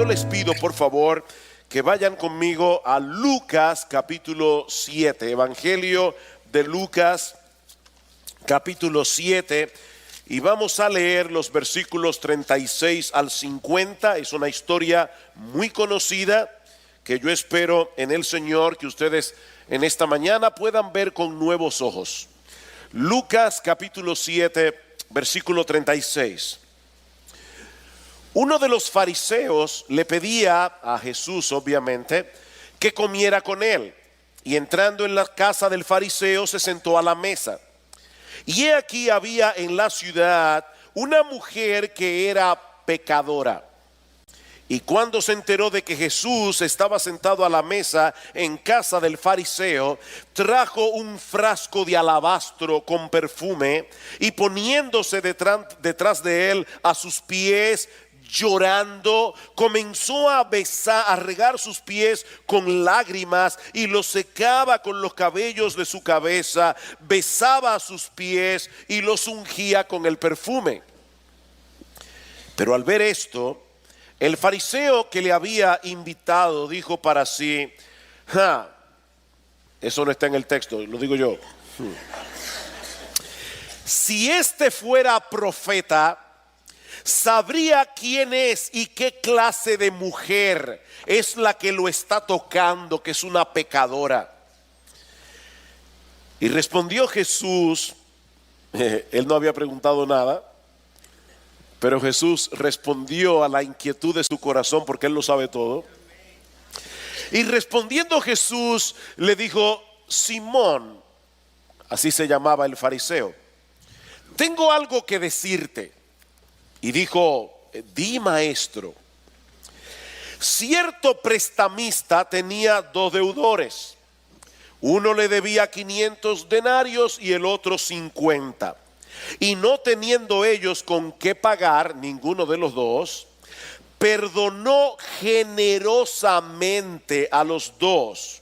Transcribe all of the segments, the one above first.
les pido por favor que vayan conmigo a Lucas capítulo 7, Evangelio de Lucas capítulo 7, y vamos a leer los versículos 36 al 50. Es una historia muy conocida que yo espero en el Señor que ustedes en esta mañana puedan ver con nuevos ojos. Lucas capítulo 7, versículo 36. Uno de los fariseos le pedía a Jesús, obviamente, que comiera con él. Y entrando en la casa del fariseo se sentó a la mesa. Y he aquí había en la ciudad una mujer que era pecadora. Y cuando se enteró de que Jesús estaba sentado a la mesa en casa del fariseo, trajo un frasco de alabastro con perfume y poniéndose detrás de él a sus pies, llorando, comenzó a besar, a regar sus pies con lágrimas y los secaba con los cabellos de su cabeza, besaba a sus pies y los ungía con el perfume. Pero al ver esto, el fariseo que le había invitado dijo para sí: eso no está en el texto, lo digo yo. Si este fuera profeta, sabría quién es y qué clase de mujer es la que lo está tocando, que es una pecadora. Y respondió Jesús, él no había preguntado nada, pero Jesús respondió a la inquietud de su corazón porque él lo sabe todo. Y respondiendo Jesús le dijo: Simón, así se llamaba el fariseo, tengo algo que decirte. Y dijo: di, maestro. Cierto prestamista tenía dos deudores. Uno le debía 500 denarios y el otro 50. Y no teniendo ellos con qué pagar, ninguno de los dos, perdonó generosamente a los dos.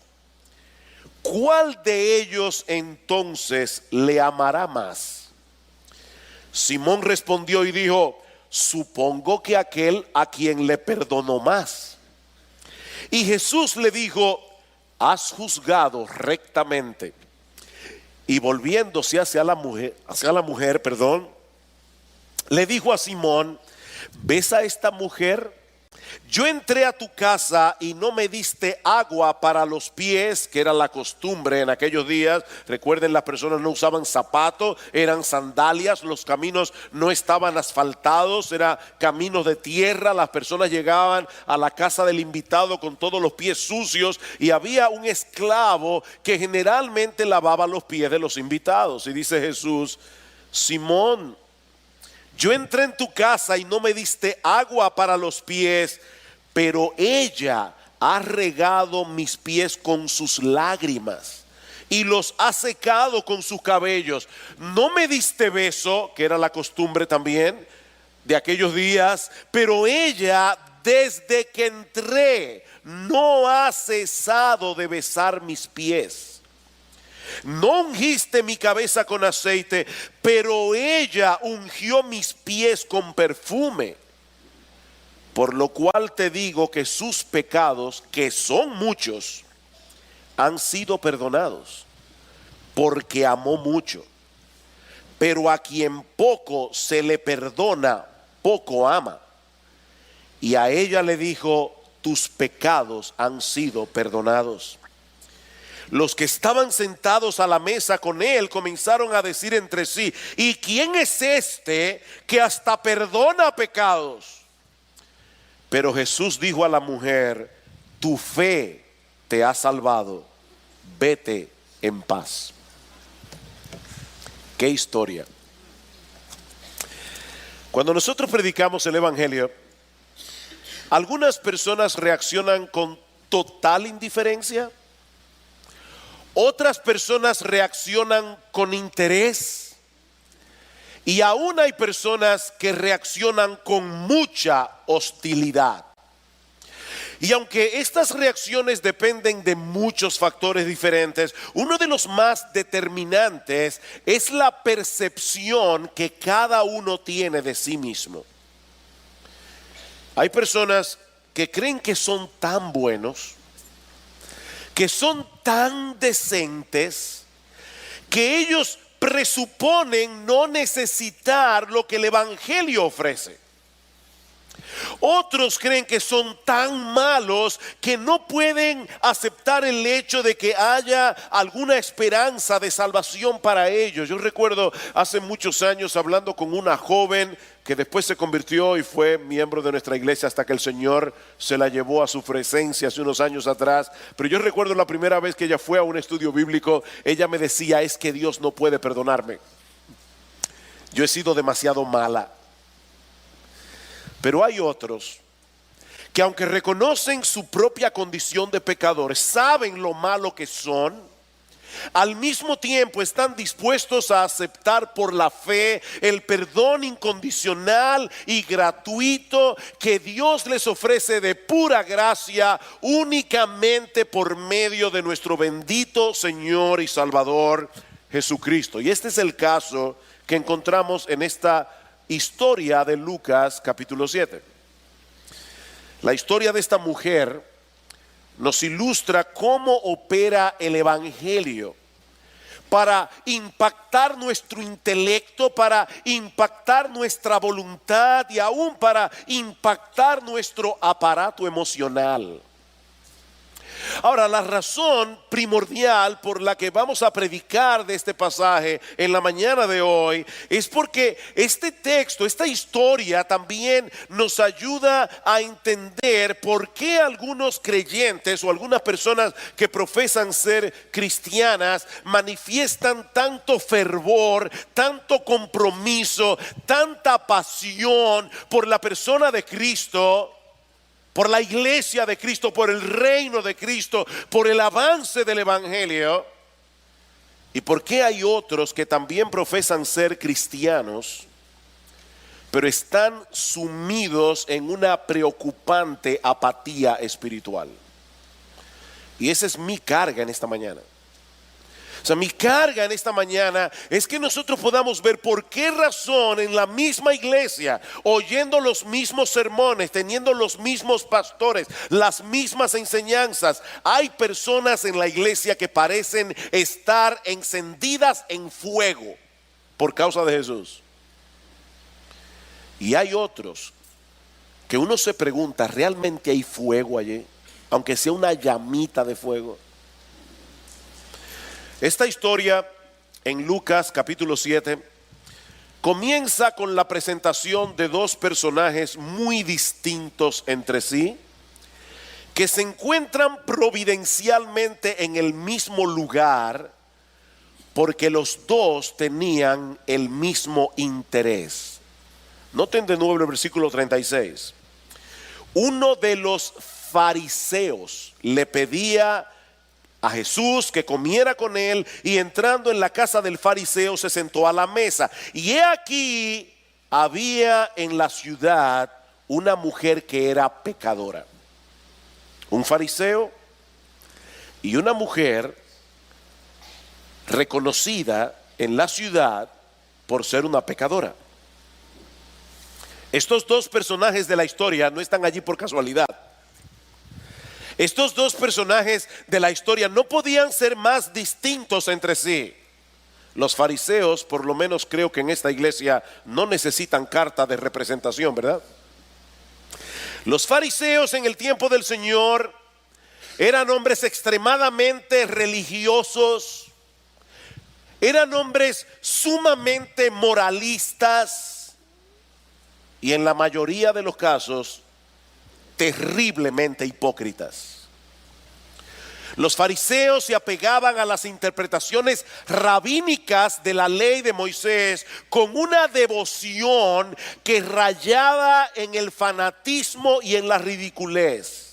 ¿Cuál de ellos entonces le amará más? Simón respondió y dijo: supongo que aquel a quien le perdonó más. Y Jesús le dijo: has juzgado rectamente. Y volviéndose hacia la mujer, le dijo a Simón: ¿ves a esta mujer? Yo entré a tu casa y no me diste agua para los pies, que era la costumbre en aquellos días. Recuerden, las personas no usaban zapatos, eran sandalias, los caminos no estaban asfaltados, eran caminos de tierra. Las personas llegaban a la casa del invitado con todos los pies sucios y había un esclavo que generalmente lavaba los pies de los invitados. Y dice Jesús: Simón, yo entré en tu casa y no me diste agua para los pies, pero ella ha regado mis pies con sus lágrimas y los ha secado con sus cabellos. No me diste beso, que era la costumbre también de aquellos días, pero ella desde que entré no ha cesado de besar mis pies. No ungiste mi cabeza con aceite, pero ella ungió mis pies con perfume. Por lo cual te digo que sus pecados, que son muchos, han sido perdonados, porque amó mucho. Pero a quien poco se le perdona, poco ama. Y a ella le dijo: tus pecados han sido perdonados. Los que estaban sentados a la mesa con él comenzaron a decir entre sí: ¿y quién es este que hasta perdona pecados? Pero Jesús dijo a la mujer: tu fe te ha salvado, vete en paz. ¿Qué historia? Cuando nosotros predicamos el evangelio, algunas personas reaccionan con total indiferencia. Otras personas reaccionan con interés y aún hay personas que reaccionan con mucha hostilidad. Y aunque estas reacciones dependen de muchos factores diferentes, uno de los más determinantes es la percepción que cada uno tiene de sí mismo. Hay personas que creen que son tan buenos, que son tan decentes, que ellos presuponen no necesitar lo que el Evangelio ofrece. Otros creen que son tan malos que no pueden aceptar el hecho de que haya alguna esperanza de salvación para ellos. Yo recuerdo hace muchos años hablando con una joven que después se convirtió y fue miembro de nuestra iglesia hasta que el Señor se la llevó a su presencia hace unos años atrás. Pero yo recuerdo la primera vez que ella fue a un estudio bíblico, ella me decía: es que Dios no puede perdonarme. Yo he sido demasiado mala. Pero hay otros que, aunque reconocen su propia condición de pecadores, saben lo malo que son, al mismo tiempo están dispuestos a aceptar por la fe el perdón incondicional y gratuito que Dios les ofrece de pura gracia, únicamente por medio de nuestro bendito Señor y Salvador Jesucristo. Y este es el caso que encontramos en esta historia de Lucas capítulo 7. La historia de esta mujer nos ilustra cómo opera el Evangelio para impactar nuestro intelecto, para impactar nuestra voluntad y aún para impactar nuestro aparato emocional. Ahora, la razón primordial por la que vamos a predicar de este pasaje en la mañana de hoy es porque este texto, esta historia también nos ayuda a entender por qué algunos creyentes o algunas personas que profesan ser cristianas manifiestan tanto fervor, tanto compromiso, tanta pasión por la persona de Cristo, por la iglesia de Cristo, por el reino de Cristo, por el avance del Evangelio. ¿Y por qué hay otros que también profesan ser cristianos, pero están sumidos en una preocupante apatía espiritual? Y esa es mi carga en esta mañana. O sea, mi carga en esta mañana es que nosotros podamos ver por qué razón en la misma iglesia, oyendo los mismos sermones, teniendo los mismos pastores, las mismas enseñanzas, hay personas en la iglesia que parecen estar encendidas en fuego por causa de Jesús. Y hay otros que uno se pregunta: ¿realmente hay fuego allí? Aunque sea una llamita de fuego. Esta historia en Lucas capítulo 7 comienza con la presentación de dos personajes muy distintos entre sí, que se encuentran providencialmente en el mismo lugar porque los dos tenían el mismo interés. Noten de nuevo el versículo 36. Uno de los fariseos le pedía a Jesús que comiera con él, y entrando en la casa del fariseo se sentó a la mesa. Y he aquí, había en la ciudad una mujer que era pecadora. Un fariseo y una mujer reconocida en la ciudad por ser una pecadora. Estos dos personajes de la historia no están allí por casualidad. Estos dos personajes de la historia no podían ser más distintos entre sí. Los fariseos, por lo menos creo que en esta iglesia, no necesitan carta de representación, ¿verdad? Los fariseos en el tiempo del Señor eran hombres extremadamente religiosos, eran hombres sumamente moralistas y en la mayoría de los casos terriblemente hipócritas. Los fariseos se apegaban a las interpretaciones rabínicas de la ley de Moisés con una devoción que rayaba en el fanatismo y en la ridiculez.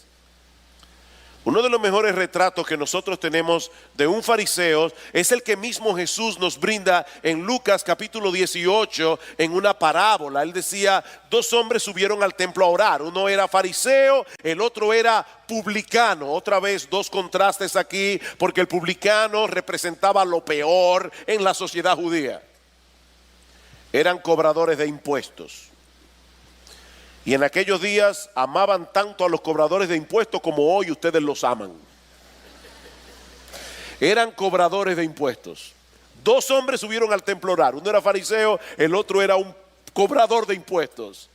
Uno de los mejores retratos que nosotros tenemos de un fariseo es el que mismo Jesús nos brinda en Lucas capítulo 18 en una parábola. Él decía: dos hombres subieron al templo a orar. Uno era fariseo, el otro era publicano. Otra vez dos contrastes aquí, porque el publicano representaba lo peor en la sociedad judía. Eran cobradores de impuestos. Y en aquellos días amaban tanto a los cobradores de impuestos como hoy ustedes los aman. Eran cobradores de impuestos. Dos hombres subieron al templo a orar. Uno era fariseo, el otro era un cobrador de impuestos.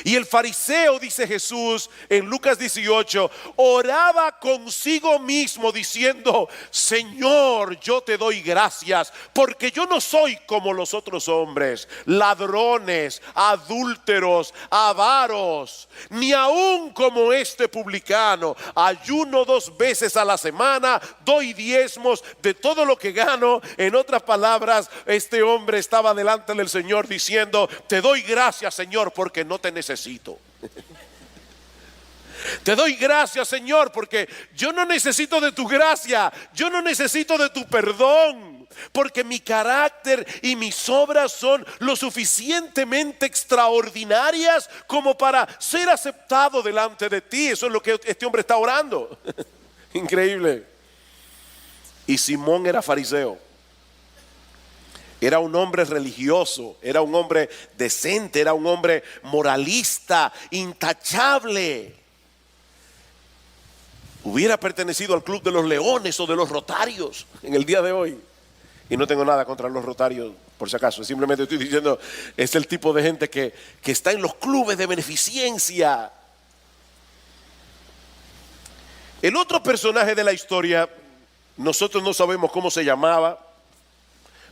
Y el fariseo, dice Jesús en Lucas 18, oraba consigo mismo diciendo: Señor, yo te doy gracias porque yo no soy como los otros hombres, ladrones, adúlteros, avaros, ni aún como este publicano. Ayuno 2 veces a la semana, doy diezmos de todo lo que gano. En otras palabras, este hombre estaba delante del Señor diciendo: te doy gracias, Señor, porque no te necesito. Te doy gracias, Señor, porque yo no necesito de tu gracia, yo no necesito de tu perdón, porque mi carácter y mis obras son lo suficientemente extraordinarias como para ser aceptado delante de ti. Eso es lo que este hombre está orando. Increíble. Y Simón era fariseo. Era un hombre religioso, era un hombre decente, era un hombre moralista, intachable. Hubiera pertenecido al club de los leones o de los rotarios en el día de hoy. Y no tengo nada contra los rotarios, por si acaso. Simplemente estoy diciendo, es el tipo de gente que está en los clubes de beneficencia. El otro personaje de la historia, nosotros no sabemos cómo se llamaba.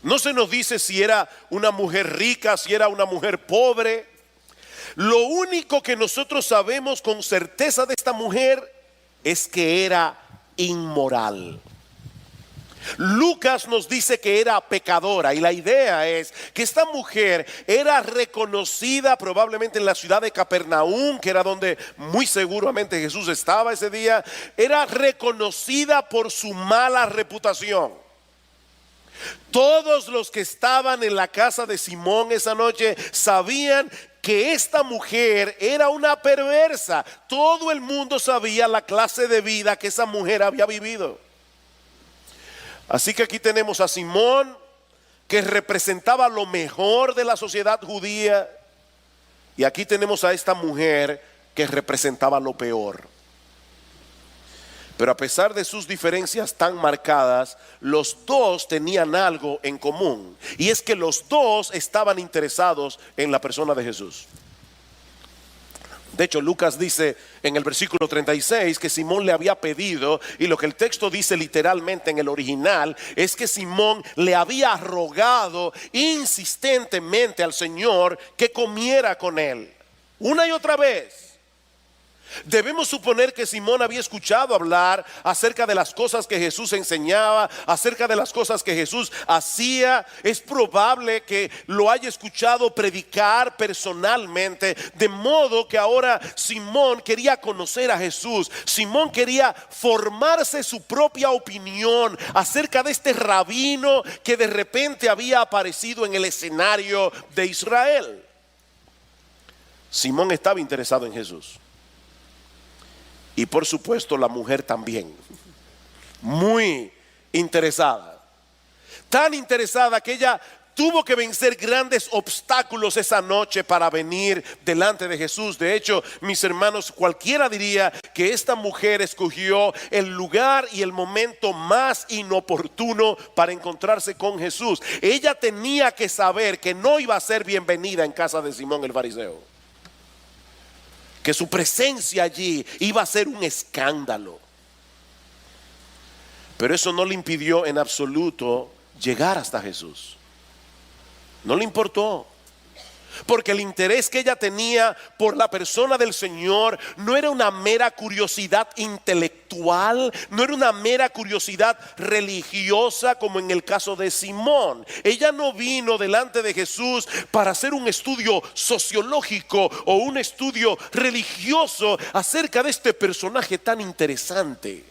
No se nos dice si era una mujer rica, si era una mujer pobre. Lo único que nosotros sabemos con certeza de esta mujer es que era inmoral. Lucas nos dice que era pecadora, y la idea es que esta mujer era reconocida probablemente en la ciudad de Capernaum, que era donde muy seguramente Jesús estaba ese día. Era reconocida por su mala reputación. Todos los que estaban en la casa de Simón esa noche sabían que esta mujer era una perversa. Todo el mundo sabía la clase de vida que esa mujer había vivido. Así que aquí tenemos a Simón, que representaba lo mejor de la sociedad judía, y aquí tenemos a esta mujer que representaba lo peor. Pero a pesar de sus diferencias tan marcadas, los dos tenían algo en común, y es que los dos estaban interesados en la persona de Jesús. De hecho, Lucas dice en el versículo 36 que Simón le había pedido, y lo que el texto dice literalmente en el original es que Simón le había rogado insistentemente al Señor que comiera con él. Una y otra vez. Debemos suponer que Simón había escuchado hablar acerca de las cosas que Jesús enseñaba, acerca de las cosas que Jesús hacía. Es probable que lo haya escuchado predicar personalmente, de modo que ahora Simón quería conocer a Jesús. Simón quería formarse su propia opinión acerca de este rabino que de repente había aparecido en el escenario de Israel. Simón estaba interesado en Jesús. Y por supuesto la mujer también, muy interesada. Tan interesada que ella tuvo que vencer grandes obstáculos esa noche para venir delante de Jesús. De hecho, mis hermanos, cualquiera diría que esta mujer escogió el lugar y el momento más inoportuno para encontrarse con Jesús. Ella tenía que saber que no iba a ser bienvenida en casa de Simón el fariseo, que su presencia allí iba a ser un escándalo. Pero eso no le impidió en absoluto llegar hasta Jesús. No le importó. Porque el interés que ella tenía por la persona del Señor no era una mera curiosidad intelectual, no era una mera curiosidad religiosa como en el caso de Simón. Ella no vino delante de Jesús para hacer un estudio sociológico o un estudio religioso acerca de este personaje tan interesante.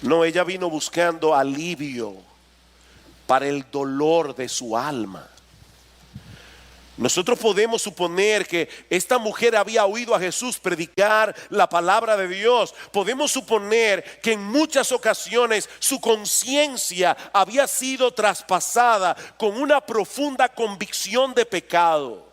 No, ella vino buscando alivio para el dolor de su alma. Nosotros podemos suponer que esta mujer había oído a Jesús predicar la palabra de Dios. Podemos suponer que en muchas ocasiones su conciencia había sido traspasada con una profunda convicción de pecado.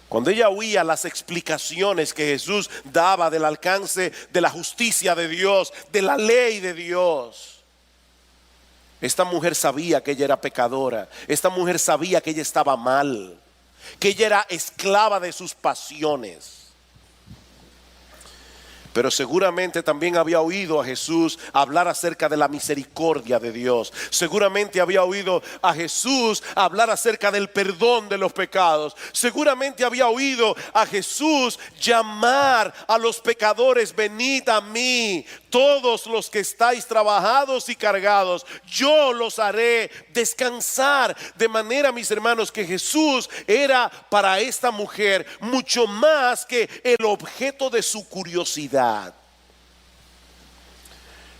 Cuando ella oía las explicaciones que Jesús daba del alcance de la justicia de Dios, de la ley de Dios, esta mujer sabía que ella era pecadora. Esta mujer sabía que ella estaba mal, que ella era esclava de sus pasiones. Pero seguramente también había oído a Jesús hablar acerca de la misericordia de Dios. Seguramente había oído a Jesús hablar acerca del perdón de los pecados. Seguramente había oído a Jesús llamar a los pecadores: venid a mí, todos los que estáis trabajados y cargados, yo los haré descansar. De manera, mis hermanos, que Jesús era para esta mujer mucho más que el objeto de su curiosidad.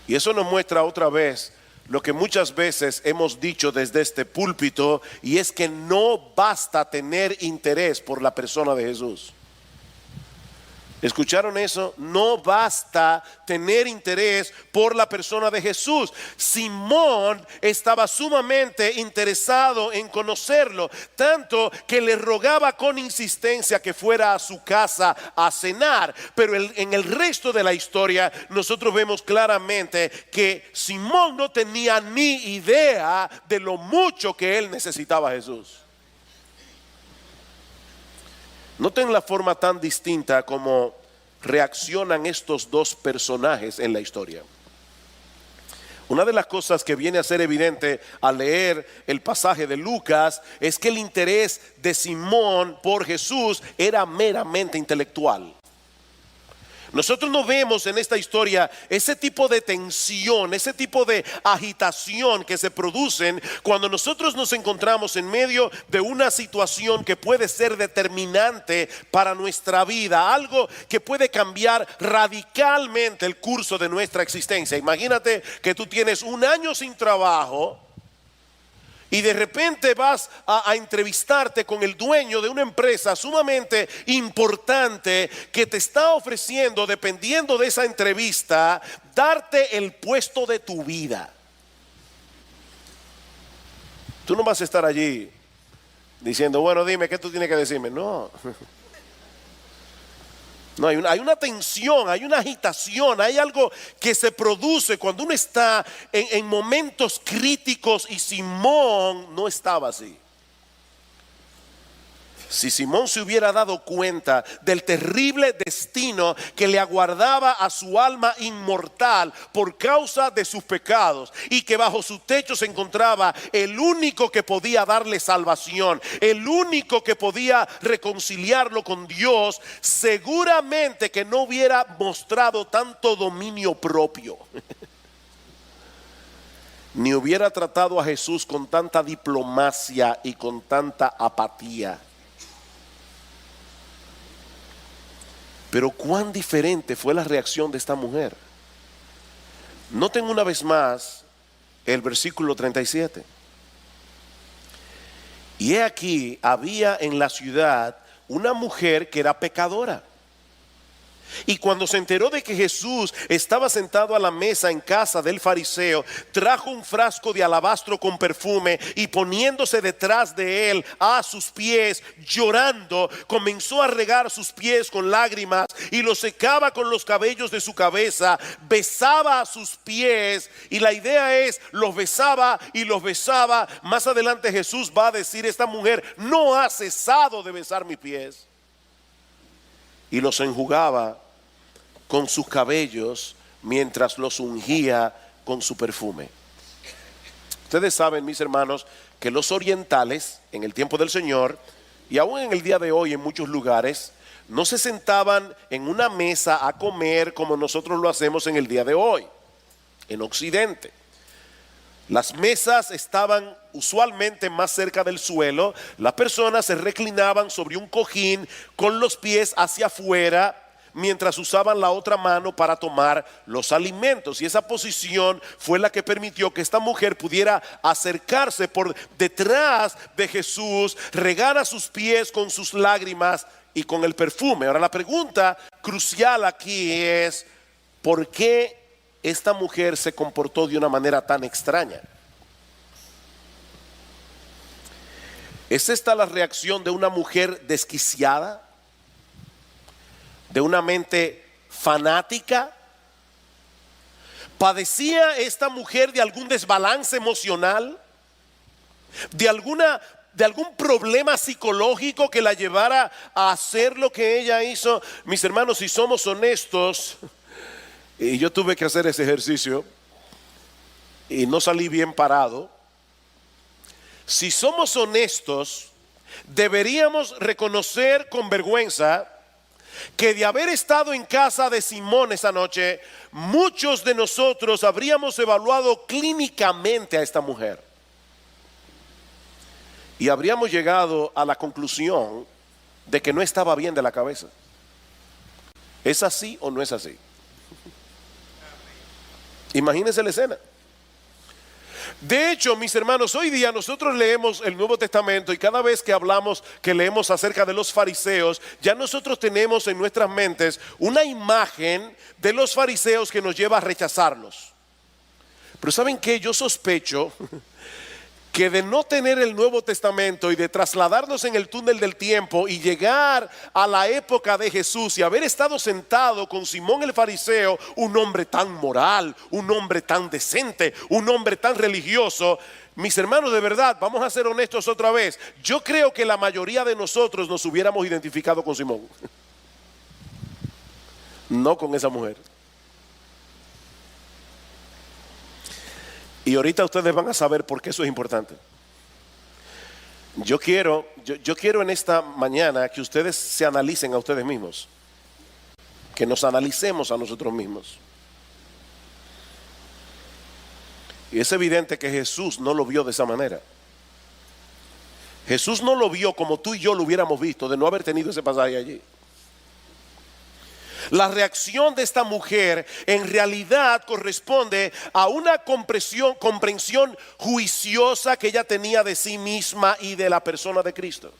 Y eso nos muestra otra vez lo que muchas veces hemos dicho desde este púlpito, y es que no basta tener interés por la persona de Jesús. ¿Escucharon eso? No basta tener interés por la persona de Jesús. Simón estaba sumamente interesado en conocerlo, tanto que le rogaba con insistencia que fuera a su casa a cenar. Pero en el resto de la historia nosotros vemos claramente que Simón no tenía ni idea de lo mucho que él necesitaba a Jesús. Noten la forma tan distinta como reaccionan estos dos personajes en la historia. Una de las cosas que viene a ser evidente al leer el pasaje de Lucas es que el interés de Simón por Jesús era meramente intelectual. Nosotros no vemos en esta historia ese tipo de tensión, ese tipo de agitación que se producen cuando nosotros nos encontramos en medio de una situación que puede ser determinante para nuestra vida, algo que puede cambiar radicalmente el curso de nuestra existencia. Imagínate que tú tienes un año sin trabajo y de repente vas a entrevistarte con el dueño de una empresa sumamente importante que te está ofreciendo, dependiendo de esa entrevista, darte el puesto de tu vida. Tú no vas a estar allí diciendo: bueno, dime, ¿qué tú tienes que decirme? No. No, hay una tensión, hay una agitación, hay algo que se produce cuando uno está en momentos críticos, y Simón no estaba así. Si Simón se hubiera dado cuenta del terrible destino que le aguardaba a su alma inmortal por causa de sus pecados, y que bajo su techo se encontraba el único que podía darle salvación, el único que podía reconciliarlo con Dios, seguramente que no hubiera mostrado tanto dominio propio, ni hubiera tratado a Jesús con tanta diplomacia y con tanta apatía. Pero cuán diferente fue la reacción de esta mujer. Noten una vez más el versículo 37. Y he aquí, había en la ciudad una mujer que era pecadora. Y cuando se enteró de que Jesús estaba sentado a la mesa en casa del fariseo, trajo un frasco de alabastro con perfume, y poniéndose detrás de él a sus pies, llorando, comenzó a regar sus pies con lágrimas y los secaba con los cabellos de su cabeza. Besaba a sus pies, y la idea es, los besaba y los besaba. Más adelante Jesús va a decir: esta mujer no ha cesado de besar mis pies. Y los enjugaba con sus cabellos mientras los ungía con su perfume. Ustedes saben, mis hermanos, que los orientales en el tiempo del Señor, y aún en el día de hoy en muchos lugares, no se sentaban en una mesa a comer como nosotros lo hacemos en el día de hoy en Occidente. Las mesas estaban usualmente más cerca del suelo. Las personas se reclinaban sobre un cojín con los pies hacia afuera, mientras usaban la otra mano para tomar los alimentos. Y esa posición fue la que permitió que esta mujer pudiera acercarse por detrás de Jesús, regar a sus pies con sus lágrimas y con el perfume. Ahora, la pregunta crucial aquí es: ¿por qué esta mujer se comportó de una manera tan extraña? ¿Es esta la reacción de una mujer desquiciada? ¿De una mente fanática? ¿Padecía esta mujer de algún desbalance emocional? ¿De algún problema psicológico que la llevara a hacer lo que ella hizo? Mis hermanos, si somos honestos, y yo tuve que hacer ese ejercicio y no salí bien parado. Si somos honestos, deberíamos reconocer con vergüenza que de haber estado en casa de Simón esa noche, muchos de nosotros habríamos evaluado clínicamente a esta mujer y habríamos llegado a la conclusión de que no estaba bien de la cabeza. ¿Es así o no es así? Imagínense la escena. De hecho, mis hermanos, hoy día nosotros leemos el Nuevo Testamento y cada vez que leemos acerca de los fariseos, ya nosotros tenemos en nuestras mentes una imagen de los fariseos que nos lleva a rechazarlos. Pero ¿saben qué? Yo sospecho que de no tener el Nuevo Testamento y de trasladarnos en el túnel del tiempo y llegar a la época de Jesús y haber estado sentado con Simón el fariseo, un hombre tan moral, un hombre tan decente, un hombre tan religioso, mis hermanos, de verdad, vamos a ser honestos otra vez, yo creo que la mayoría de nosotros nos hubiéramos identificado con Simón, no con esa mujer. Y ahorita ustedes van a saber por qué eso es importante. Yo quiero en esta mañana que ustedes se analicen a ustedes mismos. Que nos analicemos a nosotros mismos. Y es evidente que Jesús no lo vio de esa manera. Jesús no lo vio como tú y yo lo hubiéramos visto, de no haber tenido ese pasaje allí. La reacción de esta mujer en realidad corresponde a una comprensión juiciosa que ella tenía de sí misma y de la persona de Cristo.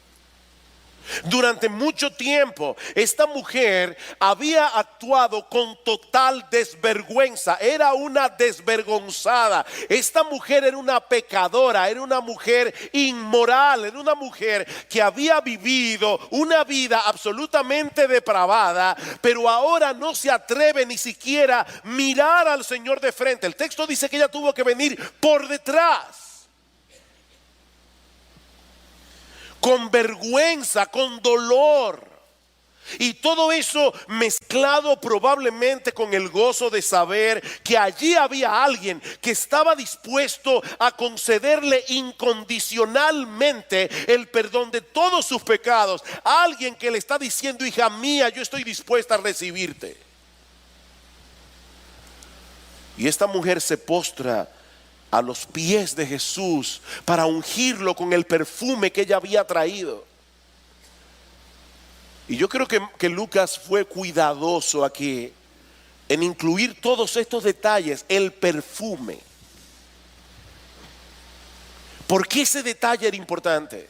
Durante mucho tiempo esta mujer había actuado con total desvergüenza, era una desvergonzada. Esta mujer era una pecadora, era una mujer inmoral, era una mujer que había vivido una vida absolutamente depravada, pero ahora no se atreve ni siquiera mirar al Señor de frente. El texto dice que ella tuvo que venir por detrás, con vergüenza, con dolor. Y todo eso mezclado probablemente con el gozo de saber que allí había alguien que estaba dispuesto a concederle incondicionalmente el perdón de todos sus pecados. Alguien que le está diciendo: hija mía, yo estoy dispuesta a recibirte. Y esta mujer se postra a los pies de Jesús para ungirlo con el perfume que ella había traído. Y yo creo que Lucas fue cuidadoso aquí en incluir todos estos detalles, el perfume. ¿Por qué ese detalle era importante?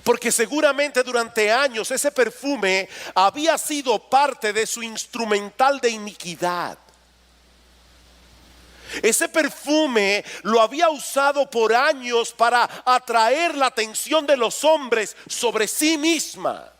Porque seguramente durante años ese perfume había sido parte de su instrumental de iniquidad. Ese perfume lo había usado por años para atraer la atención de los hombres sobre sí misma.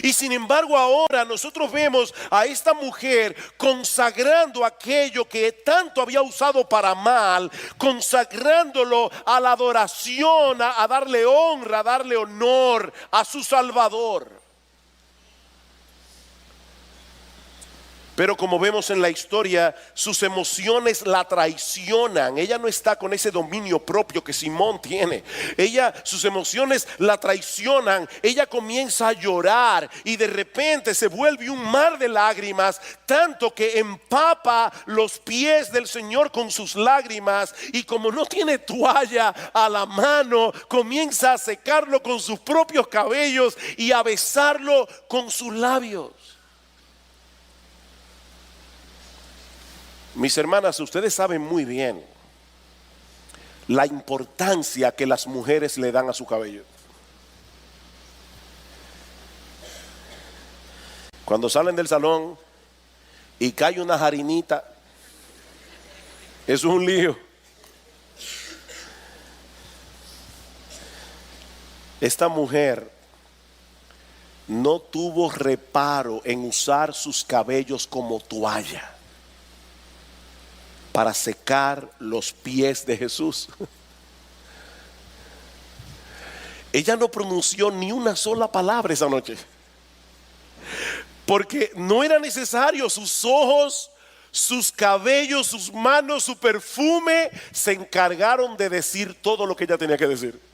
Y sin embargo ahora nosotros vemos a esta mujer consagrando aquello que tanto había usado para mal, consagrándolo a la adoración, a darle honra, a darle honor a su Salvador. Pero como vemos en la historia, sus emociones la traicionan. Ella no está con ese dominio propio que Simón tiene. Sus emociones la traicionan. Ella comienza a llorar y de repente se vuelve un mar de lágrimas, tanto que empapa los pies del Señor con sus lágrimas. Y como no tiene toalla a la mano, comienza a secarlo con sus propios cabellos y a besarlo con sus labios. Mis hermanas, ustedes saben muy bien la importancia que las mujeres le dan a su cabello. Cuando salen del salón y cae una harinita, eso es un lío. Esta mujer no tuvo reparo en usar sus cabellos como toalla para secar los pies de Jesús. Ella no pronunció ni una sola palabra esa noche, porque no era necesario. Sus ojos, sus cabellos, sus manos, su perfume se encargaron de decir todo lo que ella tenía que decir.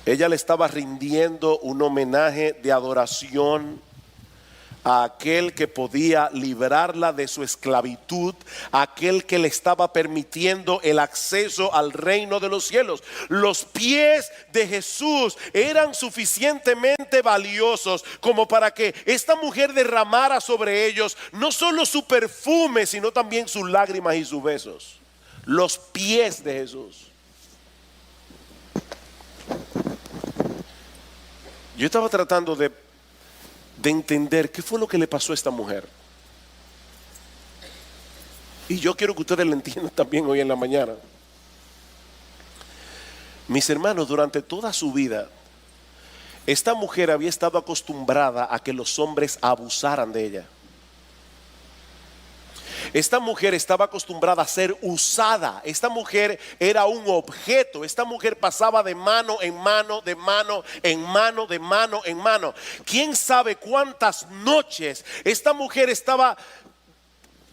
Ella le estaba rindiendo un homenaje de adoración a aquel que podía librarla de su esclavitud, a aquel que le estaba permitiendo el acceso al reino de los cielos. Los pies de Jesús eran suficientemente valiosos como para que esta mujer derramara sobre ellos no solo su perfume, sino también sus lágrimas y sus besos. Los pies de Jesús. Yo estaba tratando de entender qué fue lo que le pasó a esta mujer. Y yo quiero que ustedes lo entiendan también hoy en la mañana. Mis hermanos, durante toda su vida, esta mujer había estado acostumbrada a que los hombres abusaran de ella. Esta mujer estaba acostumbrada a ser usada. Esta mujer era un objeto. Esta mujer pasaba de mano en mano, de mano en mano, de mano en mano. ¿Quién sabe cuántas noches esta mujer estaba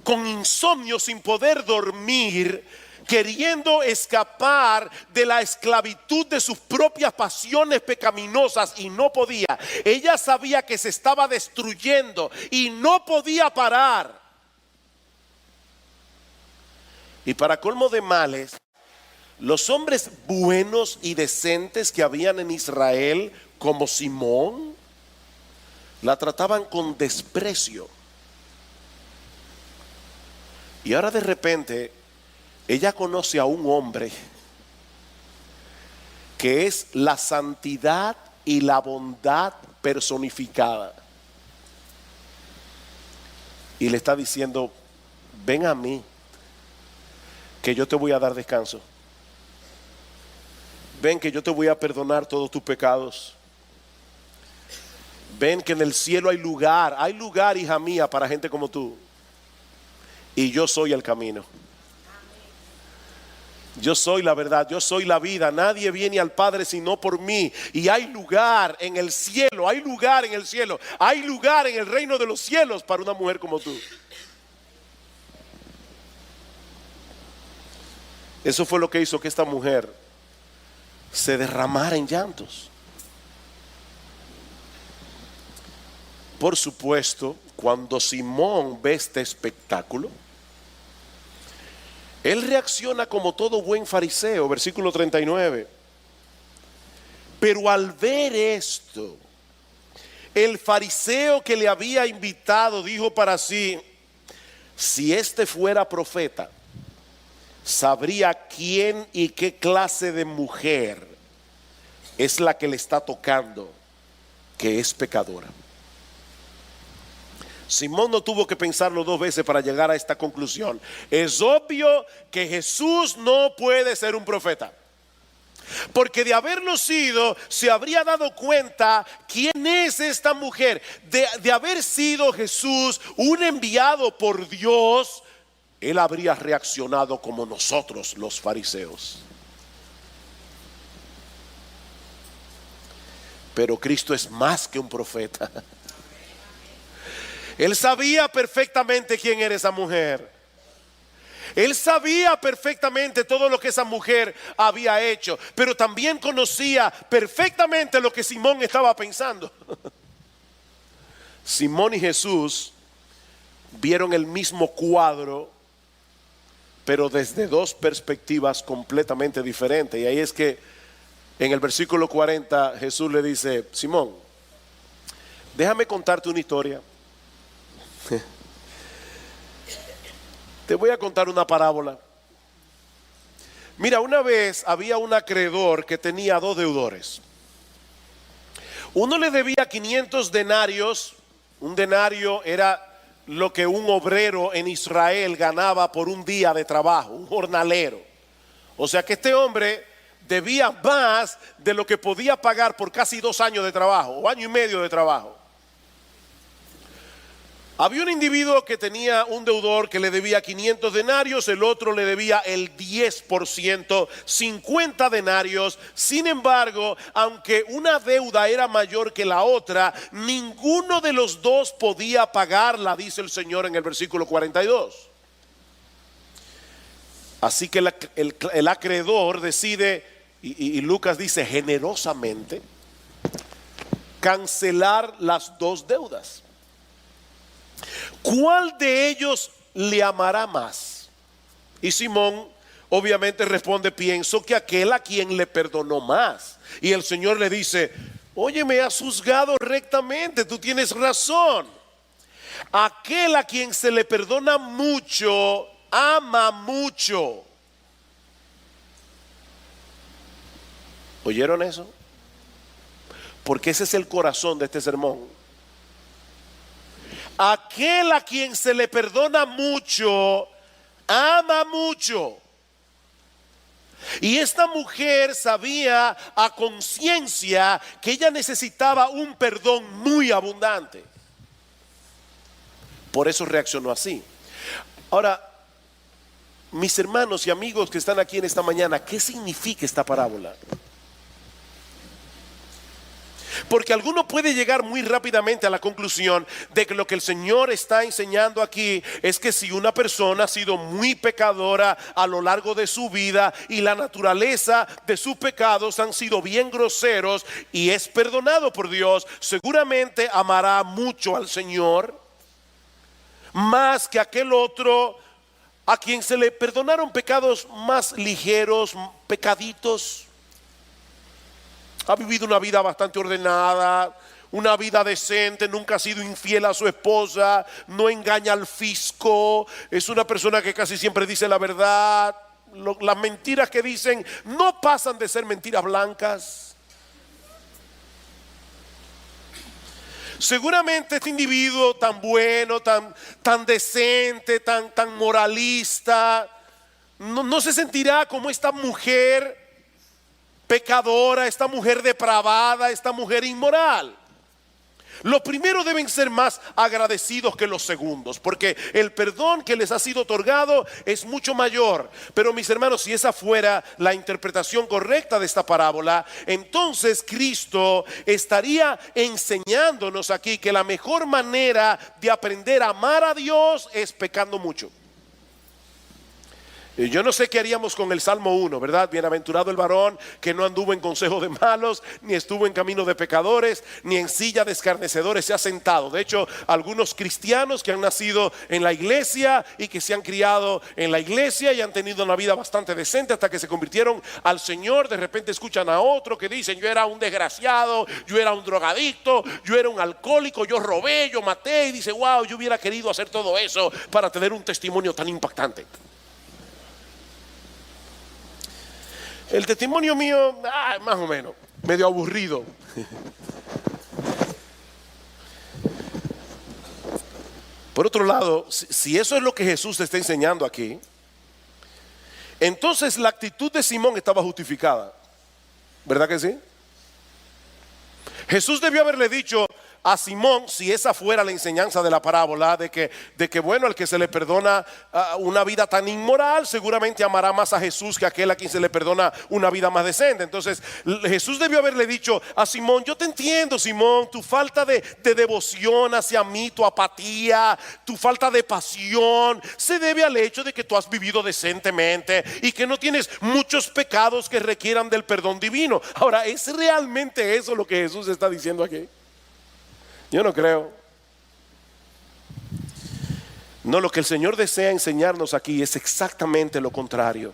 con insomnio, sin poder dormir, queriendo escapar de la esclavitud de sus propias pasiones pecaminosas y no podía? Ella sabía que se estaba destruyendo y no podía parar. Y para colmo de males, los hombres buenos y decentes que habían en Israel, como Simón, la trataban con desprecio. Y ahora de repente, ella conoce a un hombre que es la santidad y la bondad personificada. Y le está diciendo: ven a mí, que yo te voy a dar descanso. Ven que yo te voy a perdonar todos tus pecados. Ven que en el cielo hay lugar, hija mía, para gente como tú. Y yo soy el camino. Yo soy la verdad, yo soy la vida. Nadie viene al Padre sino por mí. Y hay lugar en el cielo, hay lugar en el cielo, hay lugar en el reino de los cielos para una mujer como tú. Eso fue lo que hizo que esta mujer se derramara en llantos. Por supuesto, cuando Simón ve este espectáculo, él reacciona como todo buen fariseo, versículo 39. Pero al ver esto, el fariseo que le había invitado dijo para sí: si este fuera profeta, sabría quién y qué clase de mujer es la que le está tocando, que es pecadora. Simón no tuvo que pensarlo dos veces para llegar a esta conclusión. Es obvio que Jesús no puede ser un profeta, porque de haberlo sido, se habría dado cuenta quién es esta mujer. De haber sido Jesús un enviado por Dios, él habría reaccionado como nosotros los fariseos. Pero Cristo es más que un profeta. Él sabía perfectamente quién era esa mujer. Él sabía perfectamente todo lo que esa mujer había hecho, pero también conocía perfectamente lo que Simón estaba pensando. Simón y Jesús vieron el mismo cuadro, pero desde dos perspectivas completamente diferentes. Y ahí es que en el versículo 40 Jesús le dice: Simón, déjame contarte una historia. Te voy a contar una parábola. Mira, una vez había un acreedor que tenía dos deudores. Uno le debía 500 denarios. Un denario era lo que un obrero en Israel ganaba por un día de trabajo, un jornalero. O sea que este hombre debía más de lo que podía pagar por casi 2 años de trabajo o año y medio de trabajo. Había un individuo que tenía un deudor que le debía 500 denarios, el otro le debía el 10%, 50 denarios. Sin embargo, aunque una deuda era mayor que la otra, ninguno de los dos podía pagarla, dice el Señor en el versículo 42. Así que el acreedor decide, y Lucas dice generosamente, cancelar las dos deudas. ¿Cuál de ellos le amará más? Y Simón obviamente responde: pienso que aquel a quien le perdonó más. Y el Señor le dice: oye, me has juzgado rectamente, tú tienes razón. Aquel a quien se le perdona mucho, ama mucho. ¿Oyeron eso? Porque ese es el corazón de este sermón. Aquel a quien se le perdona mucho, ama mucho. Y esta mujer sabía a conciencia que ella necesitaba un perdón muy abundante. Por eso reaccionó así. Ahora, mis hermanos y amigos que están aquí en esta mañana, ¿qué significa esta parábola? Porque alguno puede llegar muy rápidamente a la conclusión de que lo que el Señor está enseñando aquí es que si una persona ha sido muy pecadora a lo largo de su vida y la naturaleza de sus pecados han sido bien groseros y es perdonado por Dios, seguramente amará mucho al Señor más que aquel otro a quien se le perdonaron pecados más ligeros, pecaditos. Ha vivido una vida bastante ordenada, una vida decente, nunca ha sido infiel a su esposa, no engaña al fisco, es una persona que casi siempre dice la verdad. Las mentiras que dicen no pasan de ser mentiras blancas. Seguramente este individuo tan bueno, tan decente, tan moralista, no se sentirá como esta mujer pecadora, esta mujer depravada, esta mujer inmoral. Los primeros deben ser más agradecidos que los segundos, porque el perdón que les ha sido otorgado es mucho mayor. Pero mis hermanos, si esa fuera la interpretación correcta de esta parábola, entonces Cristo estaría enseñándonos aquí que la mejor manera de aprender a amar a Dios es pecando mucho. Yo no sé qué haríamos con el Salmo 1, ¿verdad? Bienaventurado el varón que no anduvo en consejo de malos, ni estuvo en camino de pecadores, ni en silla de escarnecedores se ha sentado. De hecho, algunos cristianos que han nacido en la iglesia y que se han criado en la iglesia y han tenido una vida bastante decente hasta que se convirtieron al Señor, de repente escuchan a otro que dicen: yo era un desgraciado, yo era un drogadicto, yo era un alcohólico, yo robé, yo maté. Y dice: wow, yo hubiera querido hacer todo eso para tener un testimonio tan impactante. El testimonio mío, más o menos, medio aburrido. Por otro lado, si eso es lo que Jesús te está enseñando aquí, entonces la actitud de Simón estaba justificada. ¿Verdad que sí? Jesús debió haberle dicho a Simón, si esa fuera la enseñanza de la parábola, de que bueno, al que se le perdona una vida tan inmoral, seguramente amará más a Jesús que aquel a quien se le perdona una vida más decente. Entonces Jesús debió haberle dicho a Simón: yo te entiendo, Simón, tu falta de devoción hacia mí, tu apatía, tu falta de pasión se debe al hecho de que tú has vivido decentemente y que no tienes muchos pecados que requieran del perdón divino. Ahora, ¿es realmente eso lo que Jesús está diciendo aquí? Yo no creo. No, lo que el Señor desea enseñarnos aquí es exactamente lo contrario.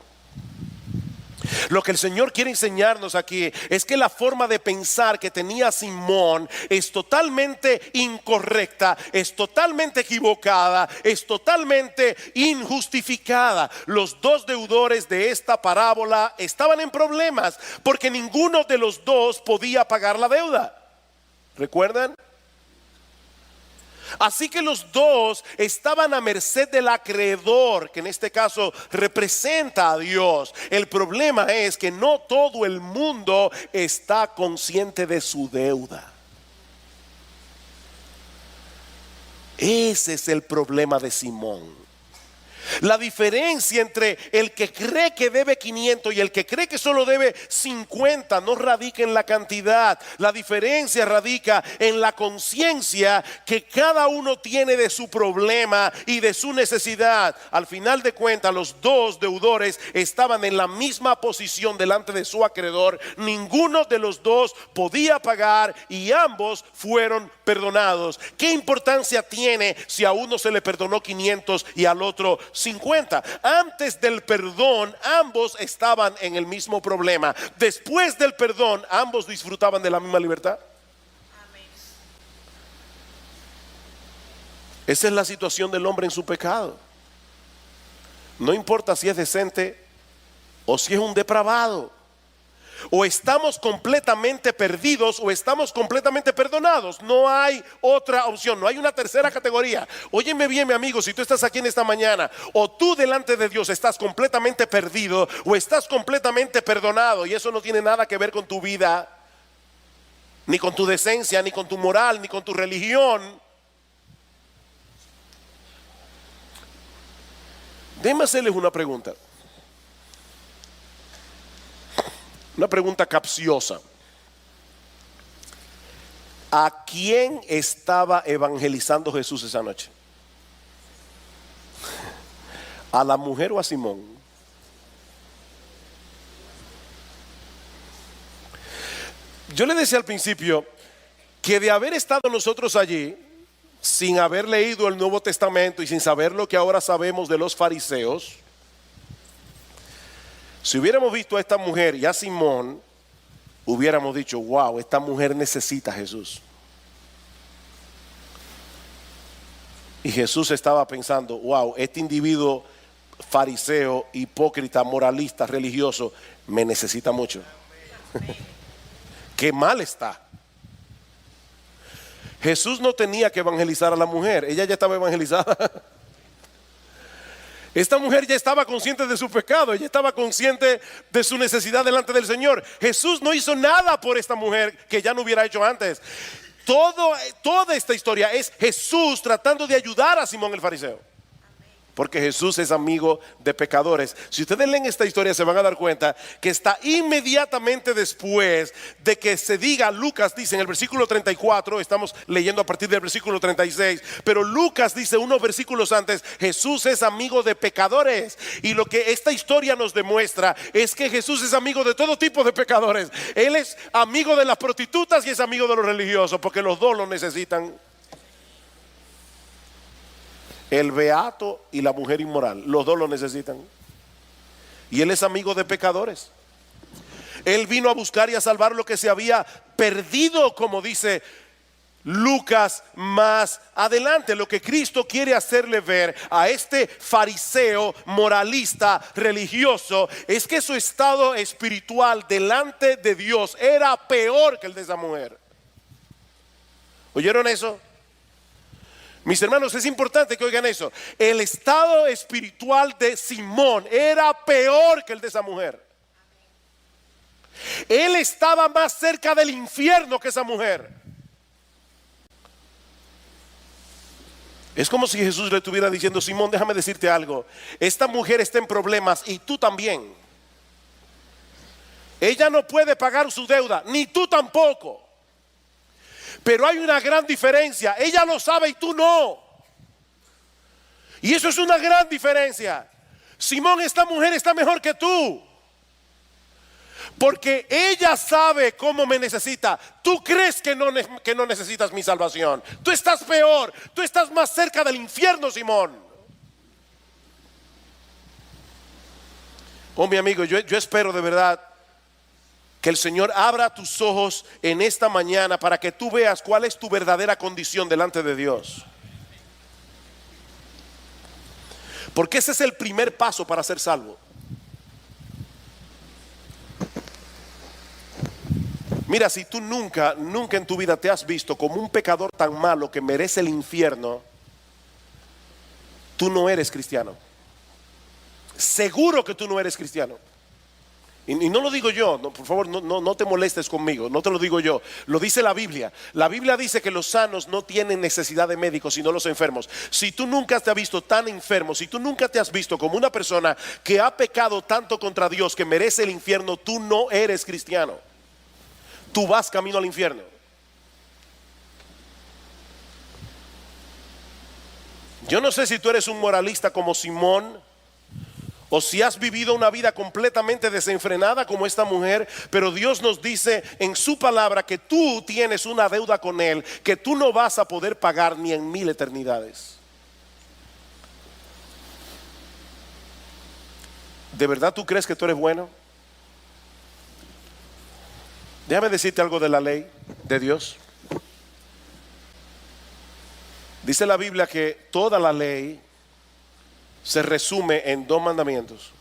Lo que el Señor quiere enseñarnos aquí es que la forma de pensar que tenía Simón es totalmente incorrecta, es totalmente equivocada, es totalmente injustificada. Los dos deudores de esta parábola estaban en problemas porque ninguno de los dos podía pagar la deuda. ¿Recuerdan? Así que los dos estaban a merced del acreedor, que en este caso representa a Dios. El problema es que no todo el mundo está consciente de su deuda. Ese es el problema de Simón. La diferencia entre el que cree que debe 500 y el que cree que solo debe 50 no radica en la cantidad. La diferencia radica en la conciencia que cada uno tiene de su problema y de su necesidad. Al final de cuentas, los dos deudores estaban en la misma posición delante de su acreedor. Ninguno de los dos podía pagar y ambos fueron perdonados. ¿Qué importancia tiene si a uno se le perdonó 500 y al otro 50? Antes del perdón, ambos estaban en el mismo problema. Después del perdón, ambos disfrutaban de la misma libertad. Amén. Esa es la situación del hombre en su pecado. No importa si es decente o si es un depravado. O estamos completamente perdidos o estamos completamente perdonados. No hay otra opción, no hay una tercera categoría. Óyeme bien, mi amigo, si tú estás aquí en esta mañana, o tú delante de Dios estás completamente perdido o estás completamente perdonado, y eso no tiene nada que ver con tu vida, ni con tu decencia, ni con tu moral, ni con tu religión. Déjame hacerles una pregunta. Una pregunta capciosa. ¿A quién estaba evangelizando Jesús esa noche? ¿A la mujer o a Simón? Yo le decía al principio que de haber estado nosotros allí, sin haber leído el Nuevo Testamento y sin saber lo que ahora sabemos de los fariseos, si hubiéramos visto a esta mujer y a Simón, hubiéramos dicho: wow, esta mujer necesita a Jesús. Y Jesús estaba pensando: wow, este individuo fariseo, hipócrita, moralista, religioso, me necesita mucho. Qué mal está. Jesús no tenía que evangelizar a la mujer, ella ya estaba evangelizada. Esta mujer ya estaba consciente de su pecado, ella estaba consciente de su necesidad delante del Señor. Jesús no hizo nada por esta mujer que ya no hubiera hecho antes. Toda esta historia es Jesús tratando de ayudar a Simón el fariseo. Porque Jesús es amigo de pecadores. Si ustedes leen esta historia, se van a dar cuenta que está inmediatamente después de que se diga. Lucas dice en el versículo 34, estamos leyendo a partir del versículo 36, pero Lucas dice unos versículos antes: Jesús es amigo de pecadores. Y lo que esta historia nos demuestra es que Jesús es amigo de todo tipo de pecadores. Él es amigo de las prostitutas y es amigo de los religiosos, porque los dos lo necesitan. El beato y la mujer inmoral, los dos lo necesitan. Y Él es amigo de pecadores. Él vino a buscar y a salvar lo que se había perdido, como dice Lucas más adelante. Lo que Cristo quiere hacerle ver a este fariseo moralista religioso es que su estado espiritual delante de Dios era peor que el de esa mujer. ¿Oyeron eso? Mis hermanos, es importante que oigan eso. El estado espiritual de Simón era peor que el de esa mujer. Él estaba más cerca del infierno que esa mujer. Es como si Jesús le estuviera diciendo: Simón, déjame decirte algo. Esta mujer está en problemas y tú también. Ella no puede pagar su deuda, ni tú tampoco. Pero hay una gran diferencia. Ella lo sabe y tú no. Y eso es una gran diferencia. Simón, esta mujer está mejor que tú, porque ella sabe cómo me necesita. Tú crees que no necesitas mi salvación. Tú estás peor. Tú estás más cerca del infierno, Simón. Oh, mi amigo, yo espero de verdad que el Señor abra tus ojos en esta mañana para que tú veas cuál es tu verdadera condición delante de Dios. Porque ese es el primer paso para ser salvo. Mira, si tú nunca en tu vida te has visto como un pecador tan malo que merece el infierno, tú no eres cristiano. Seguro que tú no eres cristiano. Y no lo digo yo, no, por favor, no te molestes conmigo, no te lo digo yo, lo dice la Biblia. La Biblia dice que los sanos no tienen necesidad de médicos, sino los enfermos. Si tú nunca te has visto tan enfermo, si tú nunca te has visto como una persona que ha pecado tanto contra Dios que merece el infierno, tú no eres cristiano. Tú vas camino al infierno. Yo no sé si tú eres un moralista como Simón, o si has vivido una vida completamente desenfrenada como esta mujer, pero Dios nos dice en su palabra que tú tienes una deuda con Él que tú no vas a poder pagar ni en 1000 eternidades. ¿De verdad tú crees que tú eres bueno? Déjame decirte algo de la ley de Dios. Dice la Biblia que toda la ley se resume en 2 mandamientos.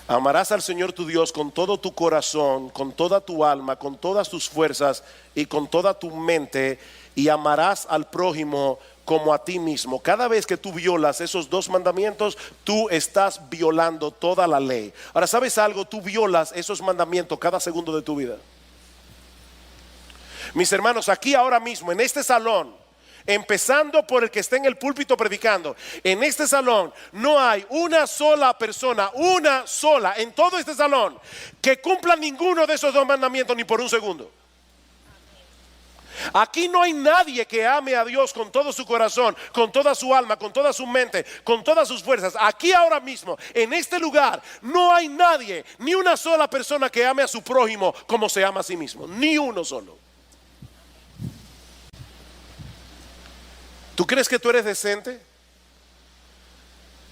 Amarás al Señor tu Dios con todo tu corazón, con toda tu alma, con todas tus fuerzas y con toda tu mente, y amarás al prójimo como a ti mismo. Cada vez que tú violas esos 2 mandamientos, tú estás violando toda la ley. Ahora, ¿sabes algo? Tú violas esos mandamientos cada segundo de tu vida. Mis hermanos, aquí ahora mismo, en este salón, empezando por el que está en el púlpito predicando, en este salón no hay una sola persona, una sola en todo este salón, que cumpla ninguno de esos 2 mandamientos ni por un segundo. Aquí no hay nadie que ame a Dios con todo su corazón, con toda su alma, con toda su mente, con todas sus fuerzas. Aquí ahora mismo, en este lugar, no hay nadie, ni una sola persona que ame a su prójimo como se ama a sí mismo, ni uno solo. ¿Tú crees que tú eres decente?